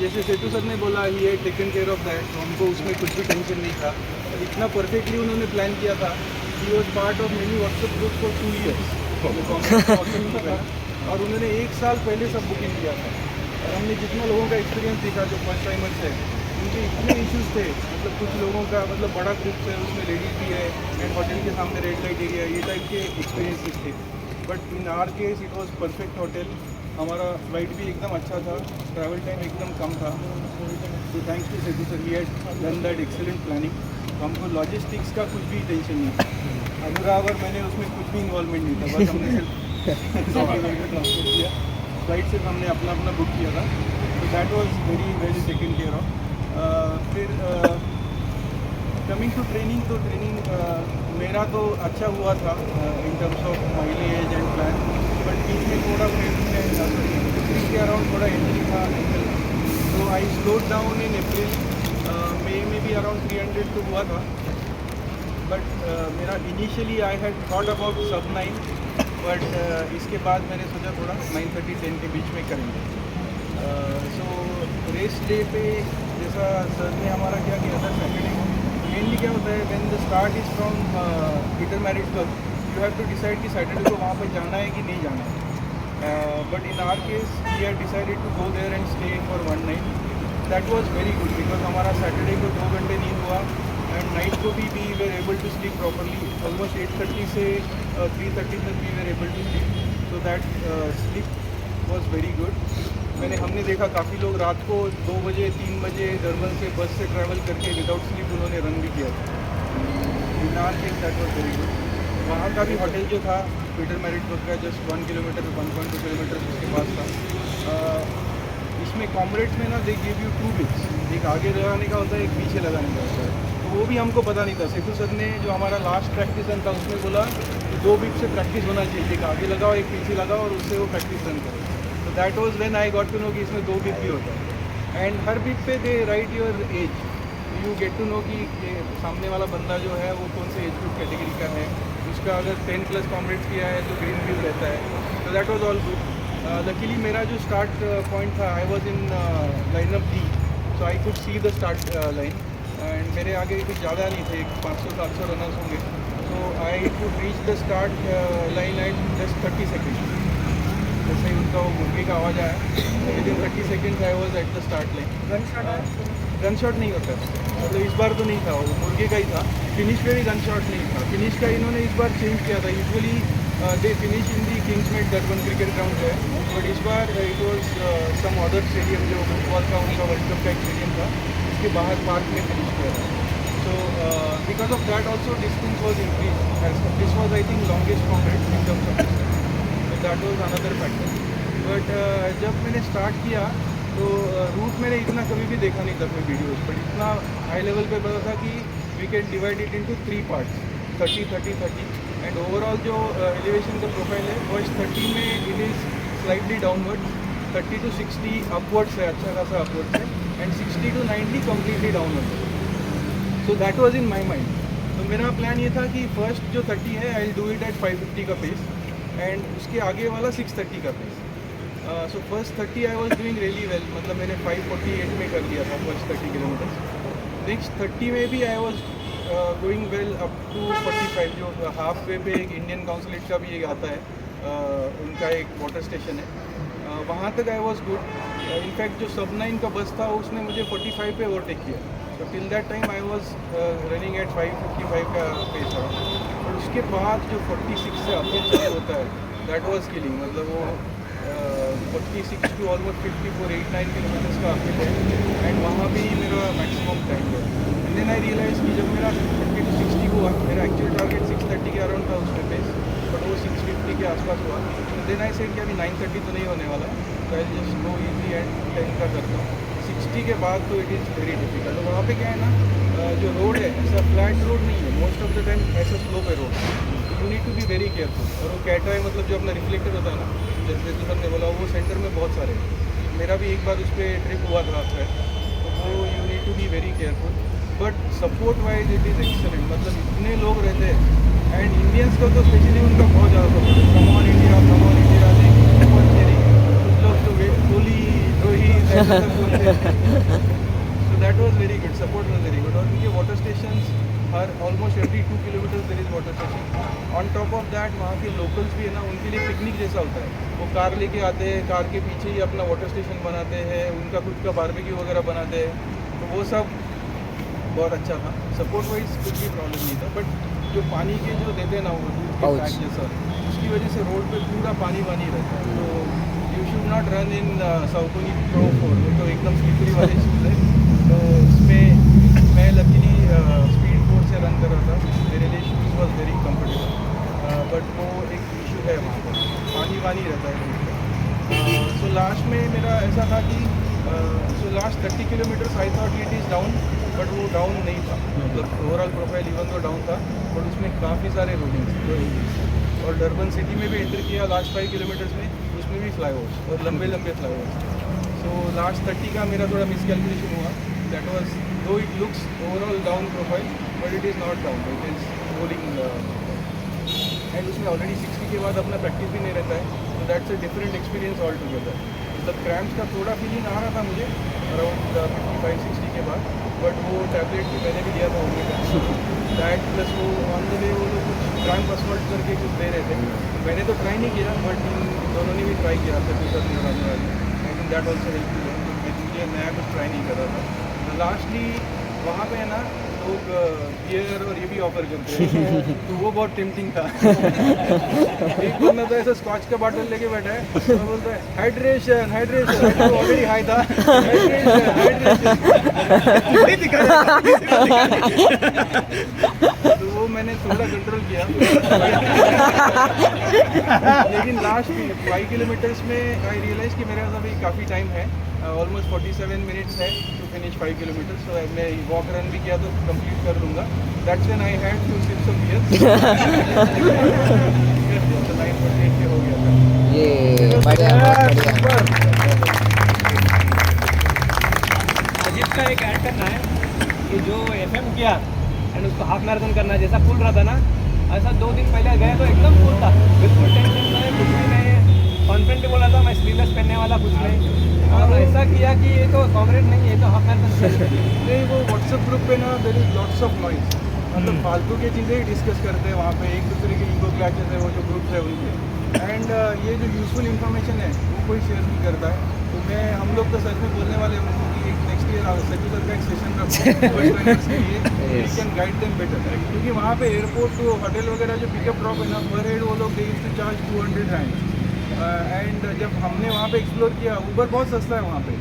जैसे सेतु सर ने बोला ही है टेकन केयर ऑफ दैट, तो हमको उसमें कुछ भी टेंशन नहीं था। इतना परफेक्टली उन्होंने प्लान किया था। He was part of many WhatsApp group for 2 years और उन्होंने 1 साल पहले सब बुकिंग किया था। और हमने जितना लोगों का एक्सपीरियंस देखा जो फर्स्ट टाइमर्स है, उनके इतने इश्यूज थे, मतलब कुछ लोगों का मतलब बड़ा ग्रुप है, उसमें लेडीज़ भी है एंड होटल के सामने रेड लाइट एरिया, ये टाइप के एक्सपीरियंसेस थे। But in our case it was perfect hotel. हमारा फ्लाइट भी एकदम अच्छा था, ट्रैवल टाइम एकदम कम था। तो thanks to Setu sir, he had done that excellent planning. तो हमको लॉजिस्टिक्स का कुछ भी टेंशन नहीं था। अनुराग और मैंने उसमें कुछ भी इन्वॉल्वमेंट नहीं था, बस हमने ट्रांसपोर्ट किया, फ्लाइट सिर्फ हमने अपना अपना बुक किया था। तो that was very very taken care of. फिर कमिंग टू ट्रेनिंग, तो ट्रेनिंग मेरा तो अच्छा हुआ था in terms of mileage and plan. But बीच में थोड़ा अप्रैल के अराउंड थोड़ा इंजरी था एंकल, तो आई स्लोड डाउन इन अप्रैल। मई में भी अराउंड 300 तो हुआ था। बट मेरा initially I had thought about सब 9, बट इसके बाद मैंने सोचा थोड़ा 9:30-10 के बीच में करेंगे। सो रेस डे पे जैसा सर ने हमारा क्या किया था सैटरडे को, मेनली क्या होता है when the start is from Peter Maritzburg, you have to decide कि सैटरडे को वहाँ पर जाना है कि नहीं जाना है। But in our case we had decided to go there and stay for 1 night। That was very good because हमारा सैटरडे को 2 घंटे नींद हुआ एंड नाइट को भी we were able to sleep properly. Almost 8:30 से 3:30 तक we were able to sleep, so that sleep was very good. हमने देखा काफ़ी लोग रात को 2 बजे 3 बजे डरबन से बस से ट्रैवल करके विदाउट स्लीप उन्होंने रन भी किया था। इन our case that was very good. वहाँ का भी होटल जो था पीटर मैरिट्सबर्ग का जस्ट 1 किलोमीटर 1.2 किलोमीटर उसके पास था। इसमें कॉमरेड्स में ना दे गिव यू 2 बिट्स, एक आगे लगाने का होता है, एक पीछे लगाने का होता है। तो वो भी हमको पता नहीं था। सेतु सर ने जो हमारा लास्ट प्रैक्टिस रन था उसमें बोला कि 2 बिट से प्रैक्टिस होना चाहिए, एक आगे लगाओ एक पीछे लगाओ और उससे वो प्रैक्टिस रन करो। तो that was when I got to know कि इसमें 2 बिट भी होता है। एंड हर बिट पे they write your age, you get to know कि सामने वाला बंदा जो है वो कौन से एज ग्रुप कैटेगरी का है। उसका अगर 10+ कॉमरेड्स किया है तो ग्रीन व्यू रहता है। तो that was all good. Luckily मेरा जो स्टार्ट पॉइंट था, I was in lineup D, so I could see the start line and मेरे आगे कुछ ज़्यादा नहीं थे, 500-700 रनर्स होंगे। So I could reach the start line at just 30 second. जैसे ही उनका वो मुर्गी का आवाज़ आया, within 30 seconds I was at the start line. Gun shot नहीं होता, मतलब इस बार तो नहीं था, वो मुर्गे का ही था। फिनिश पे भी गन शॉट नहीं था। फिनिश का इन्होंने इस बार चेंज किया था। Usually they finish in the Kingsmead Durban cricket ground जो है, बट इस बार it was some other stadium जो फुटबॉल का उनका वर्ल्ड कप का एक स्टेडियम था, उसके बाहर पार्क में फिनिश किया था। So because of that also distance was increase. This was I think longest comrade in terms of distance, so that was another factor. But जब मैंने स्टार्ट किया तो रूट मैंने इतना कभी भी देखा नहीं था अपने वीडियोज़ पर। इतना हाई लेवल पे पता था कि we can divide it into 3 parts, 30-30-30। And overall जो एलिवेशन का प्रोफाइल है फर्स्ट 30 में it is slightly downward, 30 to 60 upwards है, अच्छा खासा अपवर्ड्स है, and 60 to 90 completely downward. So that was in my mind. तो मेरा प्लान ये था कि फर्स्ट जो 30 है I will do it at 550 का पेस एंड उसके आगे वाला 630 का pace. So first 30 I was doing really well, मतलब मैंने 548 में कर दिया था फर्स्ट 30 किलोमीटर। नेक्स्ट 30 में भी I was going well up to 45, जो हाफ वे पे एक इंडियन काउंसिलेट का भी एक आता है, उनका एक वाटर स्टेशन है, वहाँ तक आई वॉज गुड। इनफैक्ट जो सब 9 का बस था उसने मुझे 45 पे ओवरटेक किया। तो till that time I was running at 555 का पेस था। और उसके बाद जो 46 से अपवर्ड चालू होता है, दैट वाज किलिंग। मतलब वो 46 टू ऑलमोस्ट 54-89 किलोमीटर्स का अपवर्ड है एंड वहाँ भी मेरा मैक्सिमम टाइम है। एंड देन आई रियलाइज कि जब मेरा 50 to 60 हुआ, मेरा एक्चुअल टारगेट 630 के अराउंड था उसमें पेस, बट वो 650 के आसपास हुआ। तो देन आई सेड कि अभी 930 तो नहीं होने वाला, तो I just go easy and 10 का करता हूँ। 60 के बाद तो इट इज़ वेरी डिफिकल्ट। तो वहाँ पे क्या है ना, जो रोड है ऐसा फ्लैट रोड नहीं है, मोस्ट ऑफ द टाइम ऐसा स्लोप है road. You need to be very careful. और वो कैटा है, मतलब जो अपना रिफ्लेक्टर होता है ना, जैसे सर ने बोला, वो सेंटर में बहुत सारे हैं। मेरा भी एक बार उस पर ट्रिप हुआ था आपका, तो वो you need to be very careful. But support wise it is excellent, मतलब इतने लोग रहते हैं एंड इंडियंस का तो स्पेशली उनका बहुत ज़्यादा सपोर्ट है। Come on India, come on India, कुछ लोग तो फुली तो ही ऐसा सब बोलते हैं। So that was very good. Support was very good. और उनके water stations her almost every 2 kilometers there is water station. On top of that वहाँ के locals भी है ना, उनके लिए पिकनिक जैसा होता है. वो कार लेके आते हैं, कार के पीछे ही अपना वाटर स्टेशन बनाते हैं, उनका खुद का बारबेक्यू वगैरह बनाते हैं. तो वो सब बहुत अच्छा था. सपोर्ट वाइज कुछ भी प्रॉब्लम नहीं था. बट जो पानी के जो देते हैं ना वो दूध के Pouch. पैक जैसा, उसकी वजह से रोड पे पूरा पानी रहता है. तो you should not run in Saucony pro 4. वो तो एकदम स्लिपरी वाले शूज़ है. तो उसमें मैं लकीली स्पीड 4 से रन कर रहा था. मेरे लिए shoes was very comfortable. But वो एक इशू है वहाँ पर, पानी रहता है. सो लास्ट में मेरा ऐसा था कि so last 30 kilometres I thought it is down, but वो डाउन नहीं था. मतलब ओवरऑल प्रोफाइल इवन तो डाउन था, बट उसमें काफ़ी सारे रोडिंग्स थे. और डरबन सिटी में भी एंटर किया लास्ट 5 किलोमीटर्स में, उसमें भी फ्लाईओवर्स और लंबे फ्लाईओवर्स. सो लास्ट 30 का मेरा थोड़ा मिसकैलकुलेशन हुआ. दैट वाज दो it looks overall down profile, but it is not down, it is holding. And उसमें ऑलरेडी 60 के बाद अपना प्रैक्टिस भी नहीं रहता है. तो that's a different experience all together. मतलब क्रैम्प्स का थोड़ा फीलिंग आ रहा था मुझे अराउंड 55-60 के बाद, बट वो टैबलेट मैंने भी लिया था होने का. दैट प्लस वो ऑन द वे वो लोग कुछ क्रैम्प असॉल्ट करके कुछ दे रहे थे. मैंने तो ट्राई नहीं किया, बट इन दोनों ने भी ट्राई किया था. लगाने वाले I think that also help. मुझे नया कुछ ट्राई नहीं कर रहा था. लास्टली वहाँ पे है ना लोग बियर और ये भी ऑफर करते हैं. तो वो बहुत टेम्पटिंग था. एक बंदा तो ऐसा स्कॉच का बॉटल लेके बैठा है, तो बोलता है हाइड्रेशन हाइड्रेशन. ऑलरेडी हाई था. हाइड्रेशन हाइड्रेशन दिखा रहा. तो वो मैंने थोड़ा कंट्रोल किया. लेकिन लास्ट 5 किलोमीटर्स में आई रियलाइज कि मेरे पास अभी काफ़ी टाइम है. ऑलमोस्ट 47 मिनट्स है टू फिनिश 5 किलोमीटर्स. सो मैं वॉक रन भी किया तो कंप्लीट कर लूँगा. That's when I had two sips of beer. तो 9:48 पे हो गया था. ये बढ़िया, बहुत बढ़िया. अजीब का एक ऐड करना है कि जो FM किया एंड उसको हाफ मैराथन करना है. जैसा फुल रहा था ना, ऐसा 2 दिन पहले गया तो एकदम फुल था, बिल्कुल टेंशन नहीं, कुछ भी नहीं. कॉन्फिडेंट बोला था मैं स्लीवलेस पहनने वाला कुछ नहीं. और ऐसा किया कि ये तो कॉमरेड नहीं, ये तो हाफ मैराथन. नहीं, वो व्हाट्सएप ग्रुप पे ना there is lots of noise. मतलब फालतू की चीज़ें ही डिस्कस करते हैं वहाँ पे. एक दूसरे के ईगो क्लैशेस है वो जो ग्रुप है उनके. एंड ये जो यूजफुल इन्फॉर्मेशन है वो कोई शेयर नहीं करता है. तो हम लोग तो सच में बोलने वाले हैं उनको कि नेक्स्ट ईयर सचिव सर का एक सेशन रखो के लिए, we can guide them better. क्योंकि वहाँ पे एयरपोर्ट टू होटल वगैरह जो पिकअप ड्रॉप है ना, पर हेड वो लोग they used to charge 200 rand. And जब हमने वहाँ पे एक्सप्लोर किया, ऊबर बहुत सस्ता है वहाँ पे.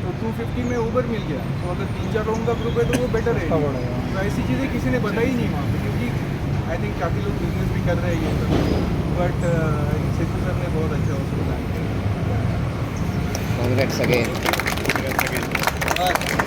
तो 250 में ऊबर मिल गया. तो अगर 3-4 लोगों का ग्रुप है तो वो बेटर है. तो ऐसी चीज़ें किसी ने बताई नहीं वहाँ पे, क्योंकि आई थिंक काफ़ी लोग बिजनेस भी कर रहे हैं ये सब. बट सेतु सर ने बहुत अच्छा उसको प्लान किया. Congrats again.